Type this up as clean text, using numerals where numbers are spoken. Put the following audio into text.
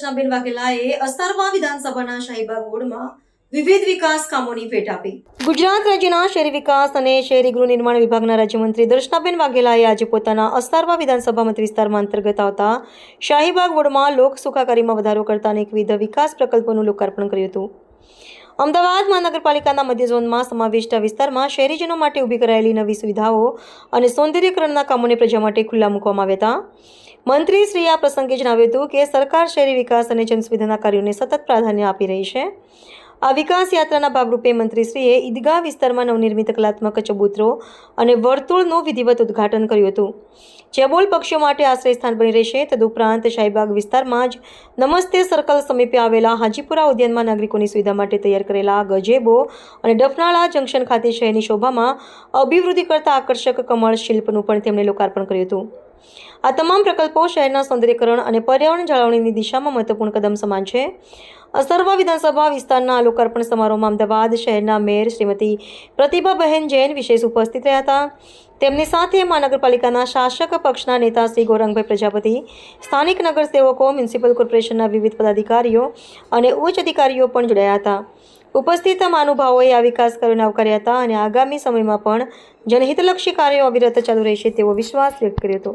દર્શનાબેન વાઘેલાએ અસ્તારવા વિધાનસભાના શાહીબાગ વોર્ડમાં વિવિધ વિકાસ કામોની ભેટ આપી. ગુજરાત રાજ્યના શહેરી વિકાસ અને શહેરી ગૃહ નિર્માણ વિભાગના રાજ્યમંત્રી દર્શનાબેન વાઘેલાએ આજે પોતાના અસ્તારવા વિધાનસભા મત વિસ્તારમાં અંતર્ગત આવતા શાહીબાગ વોર્ડમાં લોક સુખાકારીમાં વધારો કરતા અનેકવિધ વિકાસ પ્રકલ્પોનું લોકાર્પણ કર્યું હતું. અમદાવાદ મહાનગરપાલિકાના મધ્ય ઝોનમાં સમાવિષ્ટ વિસ્તારમાં શહેરીજનો માટે ઊભી કરાયેલી નવી સુવિધાઓ અને સૌંદર્યકરણના કામોને પ્રજા માટે ખુલ્લા મૂકવામાં આવ્યા હતા. મંત્રીશ્રીએ આ પ્રસંગે જણાવ્યું હતું કે સરકાર શહેરી વિકાસ અને જનસુવિધાના કાર્યોને સતત પ્રાધાન્ય આપી રહી છે. આ વિકાસ યાત્રાના ભાગરૂપે મંત્રીશ્રીએ ઈદગાહ વિસ્તારમાં નવનિર્મિત કલાત્મક ચબૂતરો અને વર્તુળનું વિધિવત ઉદ્ઘાટન કર્યું હતું, જે બોલ પક્ષીઓ માટે આશ્રય સ્થાન બની રહેશે. તદુપરાંત શાહીબાગ વિસ્તારમાં જ નમસ્તે સર્કલ સમીપે આવેલા હાજીપુરા ઉદ્યાનમાં નાગરિકોની સુવિધા માટે તૈયાર કરેલા ગજેબો અને ડફનાળા જંકશન ખાતે શહેરની શોભામાં અભિવૃદ્ધિ કરતા આકર્ષક કમળ શિલ્પનું પણ તેમણે લોકાર્પણ કર્યું હતું. આ તમામ પ્રકલ્પો શહેરના સૌંદર્યકરણ અને પર્યાવરણ જાળવણીની દિશામાં મહત્વપૂર્ણ કદમ સમાન છે. અસ્તારવા વિધાનસભા વિસ્તારના લોકાર્પણ સમારોહમાં અમદાવાદ શહેરના મેયર શ્રીમતી પ્રતિભાબહેન જૈન વિશેષ ઉપસ્થિત રહ્યા હતા. તેમની સાથે મહાનગરપાલિકાના શાસક પક્ષના નેતા શ્રી ગૌરંગભાઈ પ્રજાપતિ, સ્થાનિક નગરસેવકો, મ્યુનિસિપલ કોર્પોરેશનના વિવિધ પદાધિકારીઓ અને ઉચ્ચ અધિકારીઓ પણ જોડાયા હતા. ઉપસ્થિત મહાનુભાવોએ આ વિકાસ કાર્યોને આવકાર્યા હતા અને આગામી સમયમાં પણ જનહિતલક્ષી કાર્યો અવિરત ચાલુ રહેશે તેવો વિશ્વાસ વ્યક્ત કર્યો હતો.